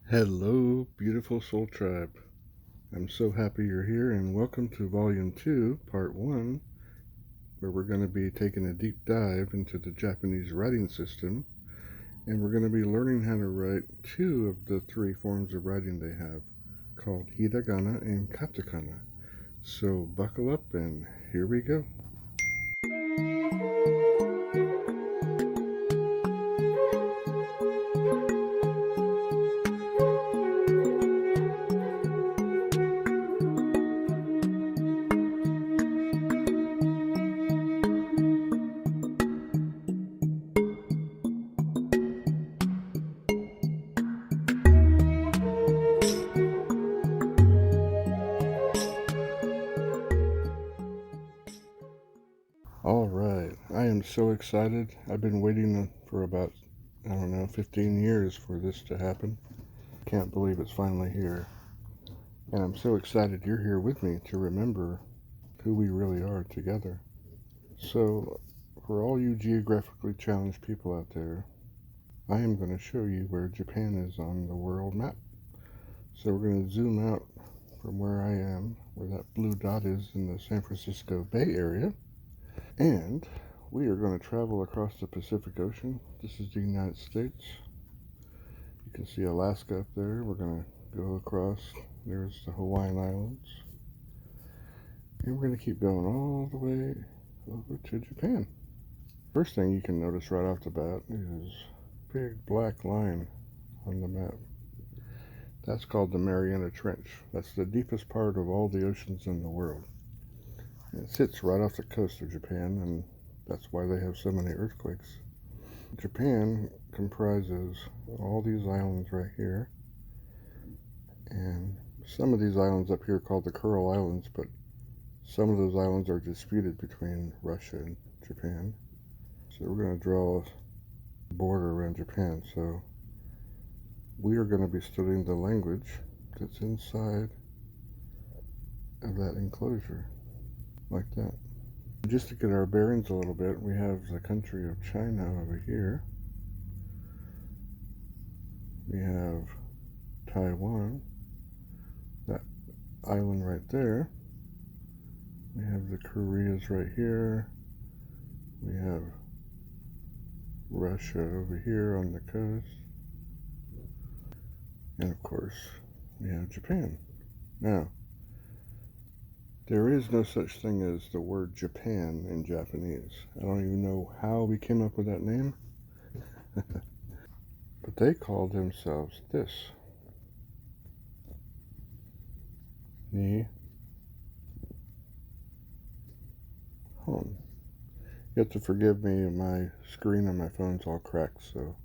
Hello, beautiful soul tribe. I'm so happy you're here, and welcome to Volume 2, Part 1, where we're going to be taking a deep dive into the Japanese writing system, and we're going to be learning how to write two of the three forms of writing they have, called Hiragana and Katakana. So buckle up, and here we go. All right, I am so excited. I've been waiting for about, 15 years for this to happen. Can't believe it's finally here. And I'm so excited you're here with me to remember who we really are together. So, for all you geographically challenged people out there, I am going to show you where Japan is on the world map. So, we're going to zoom out from where I am, where that blue dot is in the San Francisco Bay Area, and we are going to travel across the Pacific Ocean. This is the United States. You can see Alaska up there. We're going to go across. There's the Hawaiian Islands. And we're going to keep going all the way over to Japan. First thing you can notice right off the bat is a big black line on the map. That's called the Mariana Trench. That's the deepest part of all the oceans in the world. And it sits right off the coast of Japan, and that's why they have so many earthquakes. Japan comprises all these islands right here, and some of these islands up here are called the Kuril Islands, but some of those islands are disputed between Russia and Japan. So we're going to draw a border around Japan. So we are going to be studying the language that's inside of that enclosure, like that. Just to get our bearings a little bit, we have the country of China over here. We have Taiwan, that island right there. We have the Koreas right here. We have Russia over here on the coast. And of course, we have Japan. Now, there is no such thing as the word Japan in Japanese. I don't even know how we came up with that name. But they call themselves this. Nihon. You have to forgive me, my screen on my phone's all cracked, so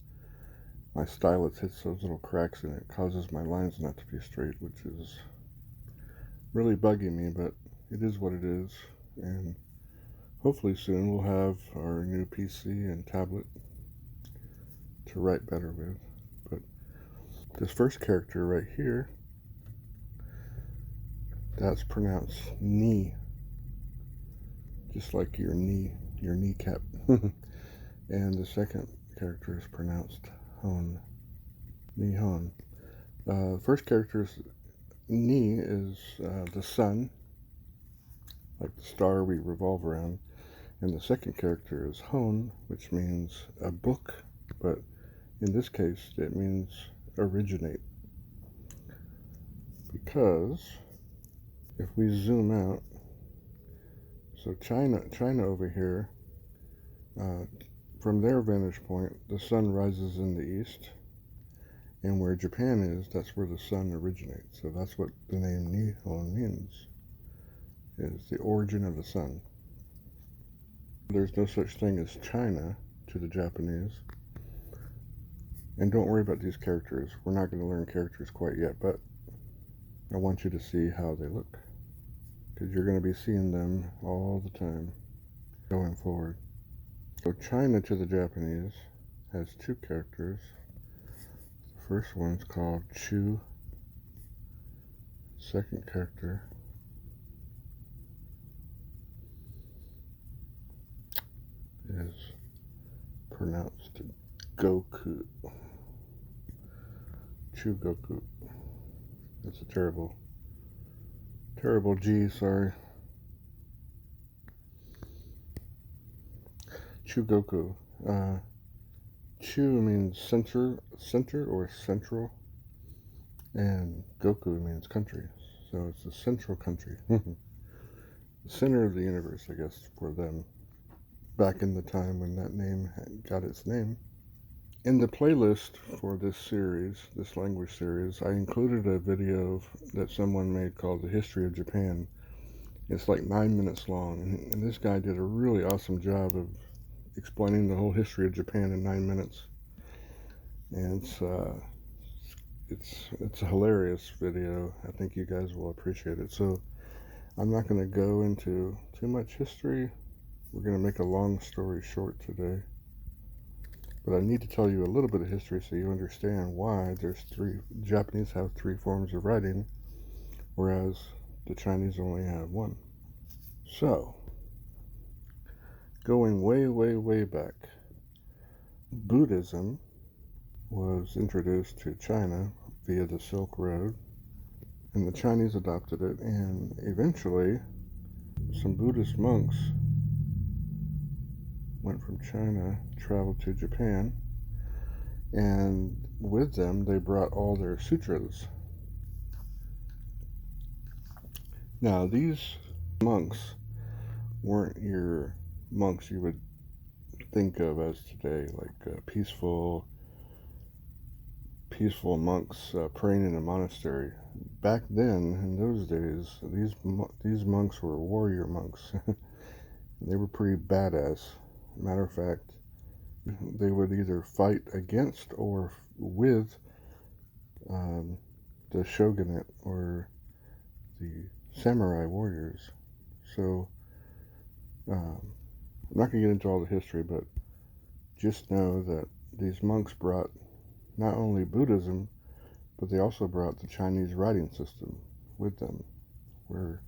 my stylus hits those little cracks and it causes my lines not to be straight, which is really bugging me, but it is what it is. And hopefully soon we'll have our new PC and tablet to write better with. But this first character right here, that's pronounced ni, just like your knee, your kneecap. And the second character is pronounced hon, nihon. First character is ni, is the sun, like the star we revolve around. And the second character is hon, which means a book, but in this case it means originate. Because if we zoom out, so China over here, from their vantage point, the sun rises in the east, and where Japan is, that's where the sun originates. So that's what the name Nihon means, is the origin of the sun. There's no such thing as China to the Japanese. And don't worry about these characters. We're not going to learn characters quite yet, but I want you to see how they look, because you're going to be seeing them all the time going forward. So China to the Japanese has two characters. The first one's called Chu. Second character is pronounced Goku. Chugoku. That's a terrible G, sorry. Chugoku. Chu means center or central, and Goku means country. So it's the central country. The center of the universe, I guess, for them. Back in the time when that name got its name. In the playlist for this series, this language series, I included a video that someone made called The History of Japan. It's like 9 minutes long, and this guy did a really awesome job of explaining the whole history of Japan in 9 minutes. And it's a hilarious video. I think you guys will appreciate it. So I'm not going to go into too much history. We're going to make a long story short today. But I need to tell you a little bit of history so you understand why Japanese have 3 forms of writing, whereas the Chinese only have 1. So, going way, way, way back, Buddhism was introduced to China via the Silk Road, and the Chinese adopted it, and eventually some Buddhist monks went from China, traveled to Japan, and with them they brought all their sutras. Now these monks weren't your monks you would think of as today, like peaceful monks praying in a monastery. Back then, in those days, these monks were warrior monks. They were pretty badass. Matter of fact, they would either fight against or with the shogunate or the samurai warriors. So I'm not going to get into all the history, but just know that these monks brought not only Buddhism, but they also brought the Chinese writing system with them, where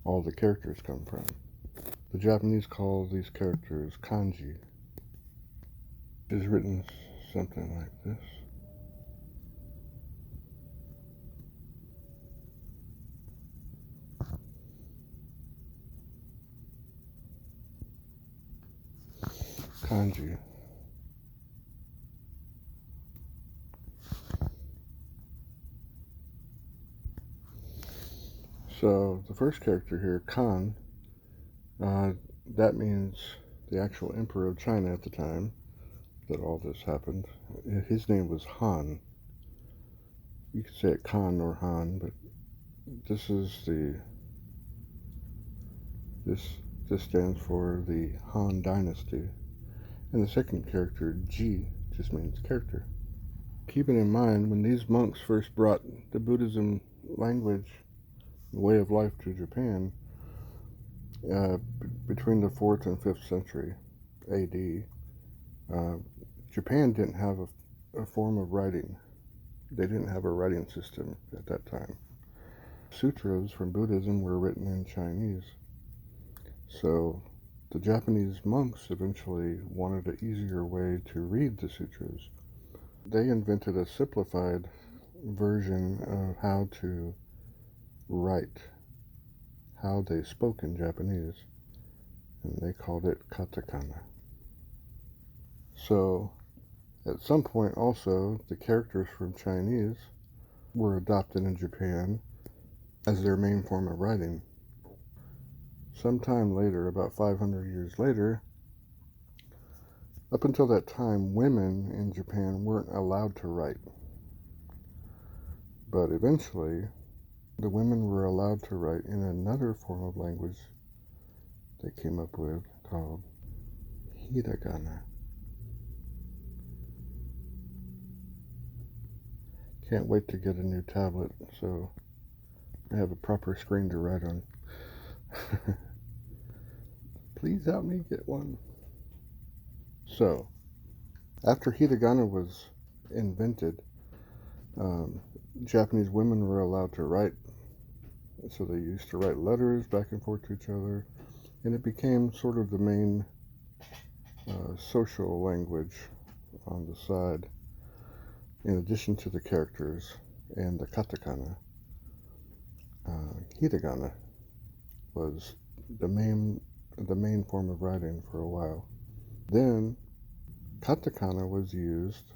all the characters come from. The Japanese call these characters kanji. It's written something like this. Kanji. So the first character here, Kan, that means the actual emperor of China at the time that all this happened. His name was Han. You could say it Khan or Han, but this stands for the Han Dynasty. And the second character, Ji, just means character. Keeping in mind, when these monks first brought the Buddhism language, way of life to Japan, between the 4th and 5th century AD, Japan didn't have a form of writing. They didn't have a writing system at that time. Sutras from Buddhism were written in Chinese. So the Japanese monks eventually wanted an easier way to read the sutras. They invented a simplified version of how to write, how they spoke in Japanese, and they called it Katakana. So at some point also, the characters from Chinese were adopted in Japan as their main form of writing. Sometime later, about 500 years later, up until that time, women in Japan weren't allowed to write. But eventually, the women were allowed to write in another form of language they came up with called Hiragana. Can't wait to get a new tablet so I have a proper screen to write on. Please help me get one. So, after Hiragana was invented, Japanese women were allowed to write. So they used to write letters back and forth to each other, and it became sort of the main social language on the side. In addition to the characters and the katakana, hiragana was the main form of writing for a while. Then katakana was used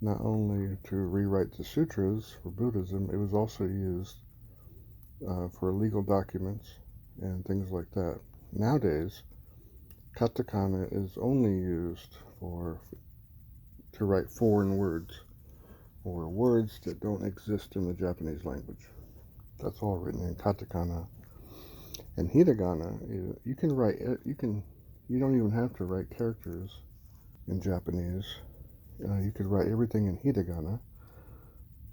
not only to rewrite the sutras for Buddhism, it was also used for legal documents and things like that. Nowadays, katakana is only used to write foreign words, or words that don't exist in the Japanese language. That's all written in katakana. And hiragana, you don't even have to write characters in Japanese. You could write everything in hiragana,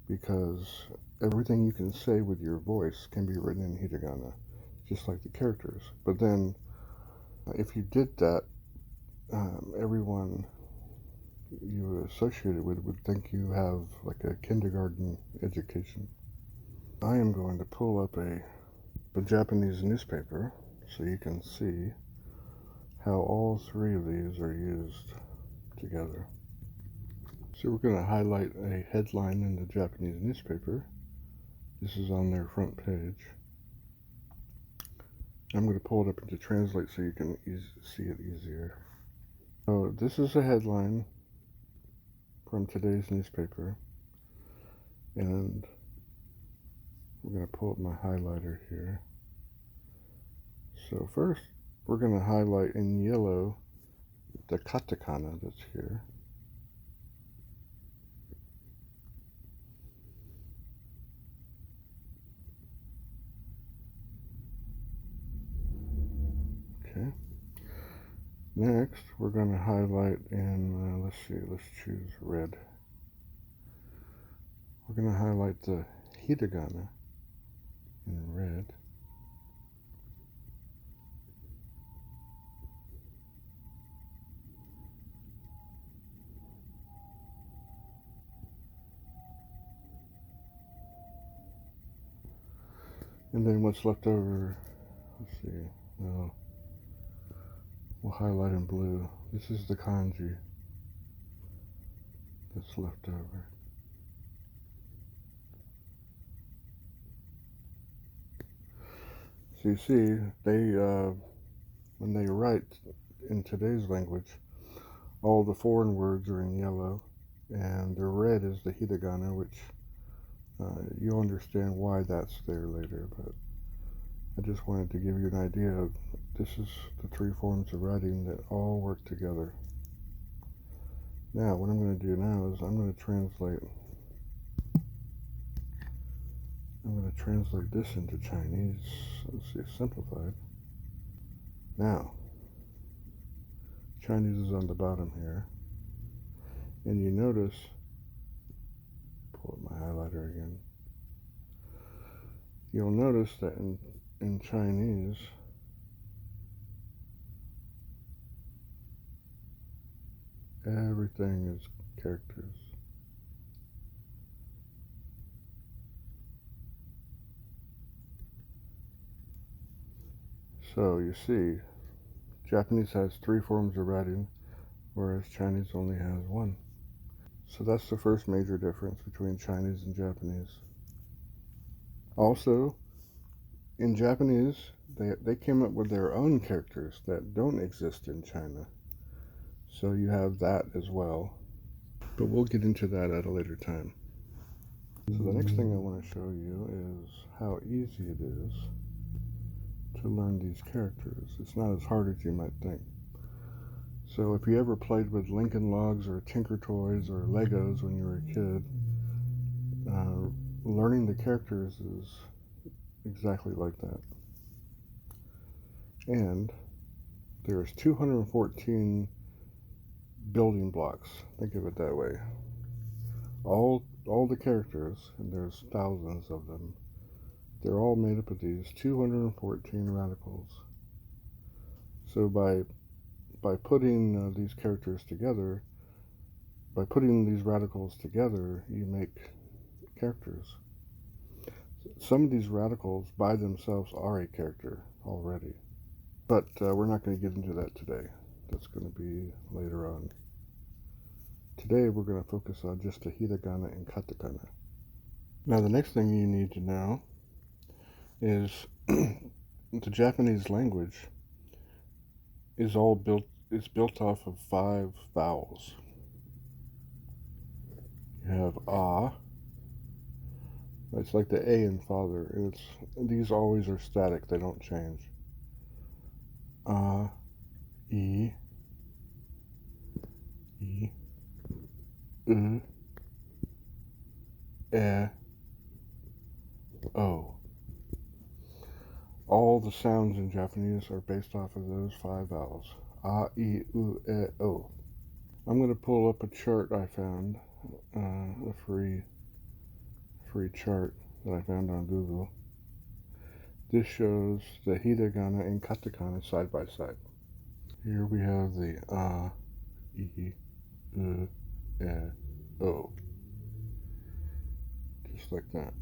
because everything you can say with your voice can be written in hiragana, just like the characters. But then, if you did that, everyone you associated with would think you have like a kindergarten education. I am going to pull up a Japanese newspaper so you can see how all three of these are used together. So we're going to highlight a headline in the Japanese newspaper. This is on their front page. I'm going to pull it up into Translate so you can see it easier. So this is a headline from today's newspaper, and we're going to pull up my highlighter here. So first, we're going to highlight in yellow the katakana that's here. Okay. Next, we're going to highlight in, let's choose red. We're going to highlight the hiragana in red. And then what's left over, let's see, we'll highlight in blue. This is the kanji that's left over. So you see, when they write in today's language, all the foreign words are in yellow, and the red is the hiragana, which you'll understand why that's there later, but I just wanted to give you an idea of this is the three forms of writing that all work together. Now, what I'm going to do now is I'm going to translate this into Chinese. Let's see, simplified. Now, Chinese is on the bottom here, and you notice, pull up my highlighter again, you'll notice that in Chinese, everything is characters. So you see, Japanese has three forms of writing, whereas Chinese only has one. So that's the first major difference between Chinese and Japanese. Also, in Japanese, they came up with their own characters that don't exist in China. So you have that as well. But we'll get into that at a later time. So the next thing I want to show you is how easy it is to learn these characters. It's not as hard as you might think. So if you ever played with Lincoln Logs or Tinker Toys or Legos when you were a kid, learning the characters is exactly like that. And there's 214 building blocks. Think of it that way. All the characters, and there's thousands of them, they're all made up of these 214 radicals. So by putting these characters together, by putting these radicals together, you make characters. Some of these radicals by themselves are a character already, but we're not going to get into that today. That's going to be later on. Today we're going to focus on just the Hiragana and Katakana. Now the next thing you need to know is the Japanese language is built off of 5 vowels. You have ah. It's like the A in father. These always are static, they don't change. Ah, E, E, U, E, O. All the sounds in Japanese are based off of those 5 vowels. A, I, U, E, O. I'm going to pull up a chart I found, a free chart that I found on Google. This shows the Hiragana and Katakana side by side. Here we have the A, I, U, E, O. Just like that.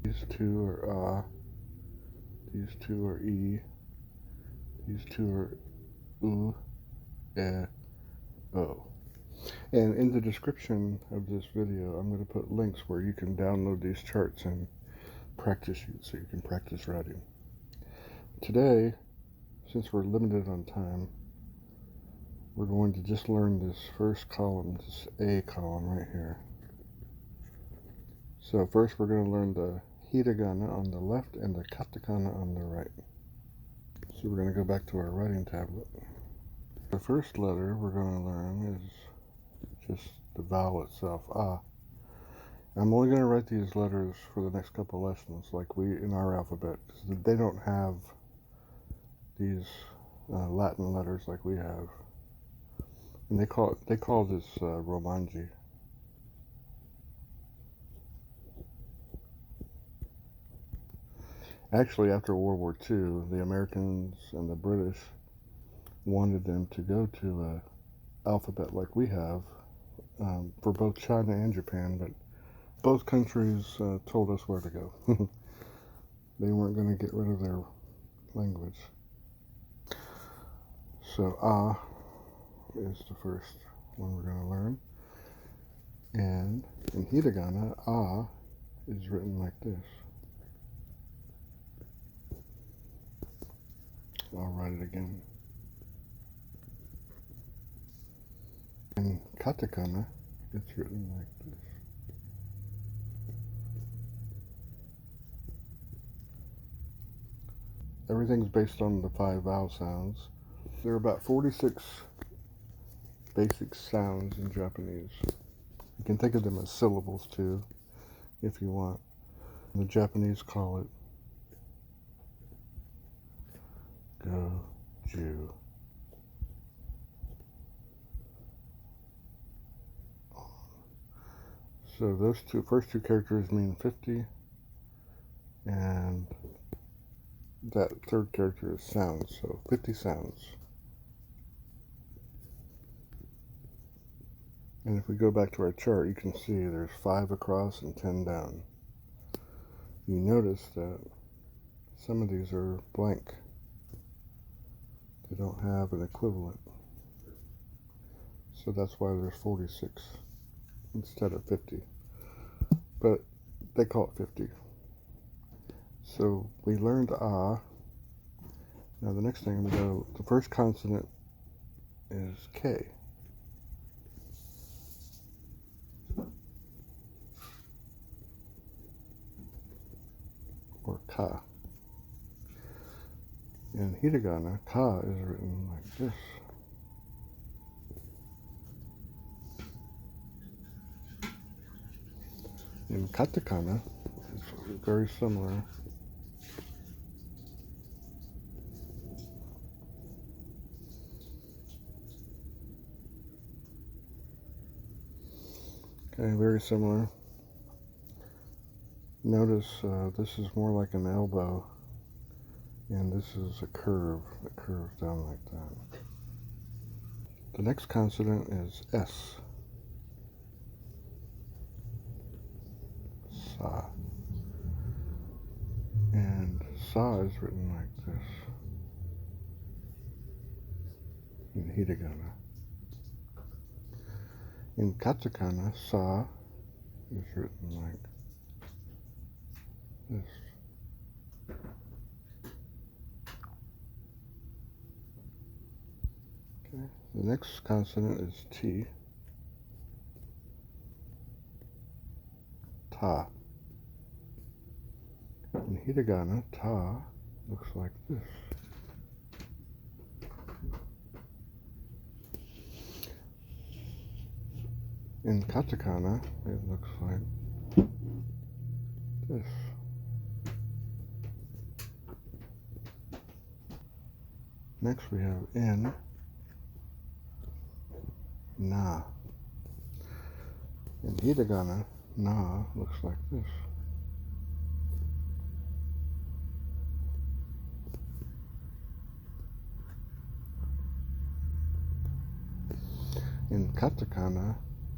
These two are A, these two are E, these two are U, E, O. And in the description of this video, I'm going to put links where you can download these charts and practice so you can practice writing. Today, since we're limited on time, we're going to just learn this first column, this A column right here. So first we're going to learn the Hiragana on the left and the Katakana on the right. So we're going to go back to our writing tablet. The first letter we're going to learn is just the vowel itself, ah. I'm only going to write these letters for the next couple lessons, like we in our alphabet, because they don't have these Latin letters like we have, and they call this Romanji. Actually, after World War II, the Americans and the British wanted them to go to an alphabet like we have for both China and Japan, but both countries told us where to go. They weren't going to get rid of their language. So ah is the first one we're going to learn. And in Hiragana, ah is written like this. I'll write it again. In Katakana, it's written like this. Everything's based on the 5 vowel sounds. There are about 46 basic sounds in Japanese. You can think of them as syllables too, if you want. The Japanese call it go, ju. So those first two characters mean 50, and that third character is sounds, so 50 sounds. And if we go back to our chart, you can see there's 5 across and 10 down. You notice that some of these are blank. They don't have an equivalent. So that's why there's 46 instead of 50. But they call it 50. So we learned ah. Now the next thing the first consonant is K. Or ka. In Hiragana, ka is written like this. In Katakana, it's very similar. Okay, very similar. Notice this is more like an elbow, and this is a curve that curves down like that. The next consonant is S. Sa. And sa is written like this in Hiragana. In katakana, sa is written like this. Okay. The next consonant is T. Ta. In hiragana, ta looks like this. In katakana, it looks like this. Next we have in, na. In hiragana, na looks like this. In katakana,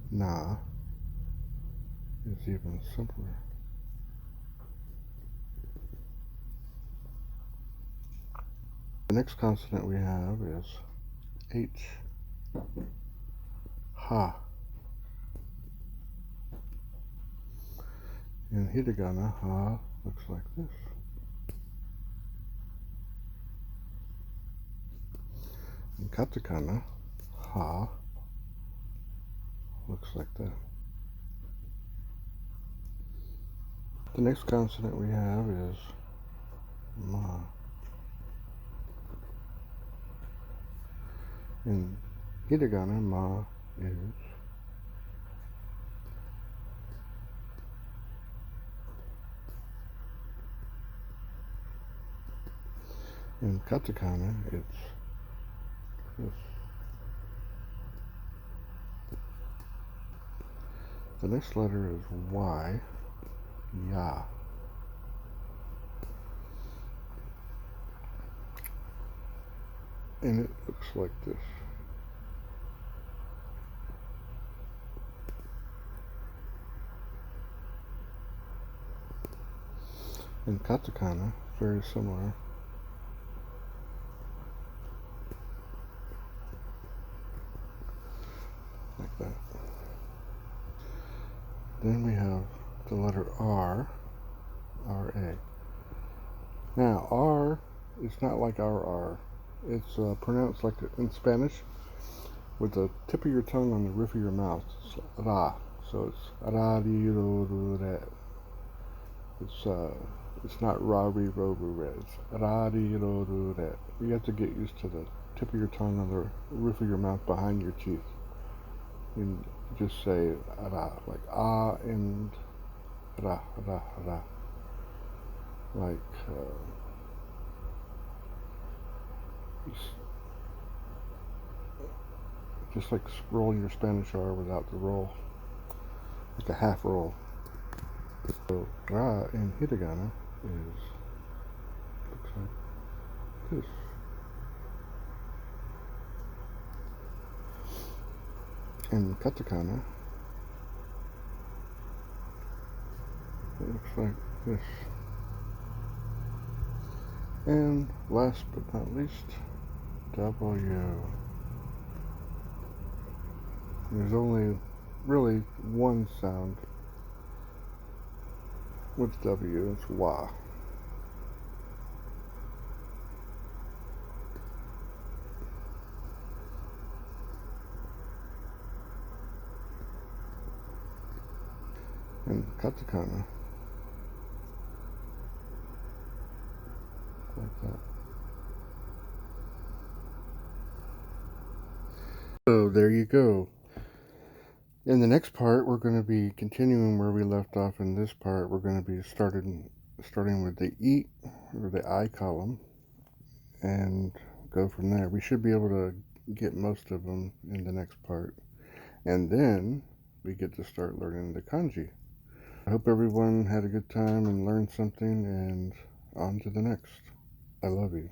na is even simpler. The next consonant we have is H. Ha. In hiragana, ha looks like this. In katakana, ha looks like that. The next consonant we have is ma. In hiragana, ma is in katakana, it's this. The next letter is Y, ya. And it looks like this. In katakana, very similar. Like that. Then we have the letter R, R-A. Now, R is not like our R. It's pronounced like in Spanish with the tip of your tongue on the roof of your mouth. It's ra. So it's ra-di-ro-ru-re. It's not ra-ri-ro-ru-re. It's ra-di-ro-ru-re. You have to get used to the tip of your tongue on the roof of your mouth behind your teeth. And just say ra, like ah and ra, ra, ra. Like just like rolling your Spanish R without the roll, like a half roll. So ra in hiragana looks like this. In katakana, it looks like this. And last but not least, W. There's only really one sound with W, it's wa. And katakana, like that. So there you go. In the next part, we're going to be continuing where we left off in this part. We're going to be starting with the E, or the I column, and go from there. We should be able to get most of them in the next part. And then we get to start learning the kanji. I hope everyone had a good time and learned something, and on to the next. I love you.